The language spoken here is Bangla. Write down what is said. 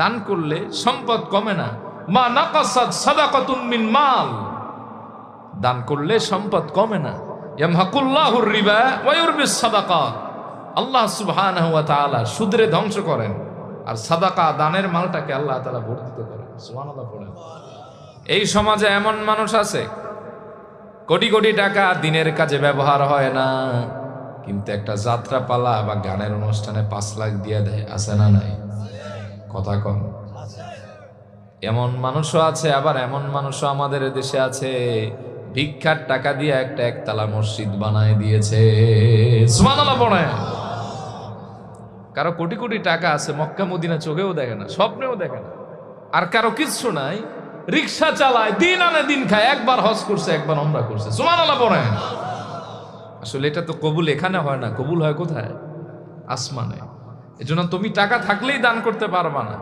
দান করলে সম্পদ কমে না। মা নাকাসাত সাদাকাতুন মিন মাল, দান করলে সম্পদ কমে না। ইয়ামহাকুল্লাহুর রিবা ওয়া ইউরবিস সাদাকাত, আল্লাহ সুবহানাহু ওয়া তাআলা সুদরে ধ্বংস করেন আর সাদাকা দানের মালটাকে আল্লাহ তাআলা বর্ধিত করেন। সুবহানাল্লাহ পড়েন। এই সমাজে এমন মানুষ আছে কোটি কোটি টাকা দিনের কাজে ব্যবহার হয় না, কিন্তু একটা যাত্রা পালা বা গানের অনুষ্ঠানে 5 লাখ দিয়ে দেয়, আছে না নাই? কথা কম। এমন মানুষও আছে, আবার এমন মানুষও আমাদের দেশে আছে ভিক্ষার টাকা দিয়ে একটা একতলা মসজিদ বানায় দিয়েছে। সুবহানাল্লাহ পড়েন। কারো কোটি কোটি টাকা আছে, মক্কা মদিনা চোখেও দেখে না, স্বপ্নেও দেখে না। আর কারো কিচ্ছু নাই, রিক্সা চালায়, দিন আনে দিন খায়, একবার হজ করছে, একবার উমরা করছে। সুবহানাল্লাহ পড়েন। আসলে এটা তো কবুল এখানে হয় না, কবুল হয় কোথায়? আসমানে। এজন্য তুমি টাকা থাকলেই দান করতে পারবা না।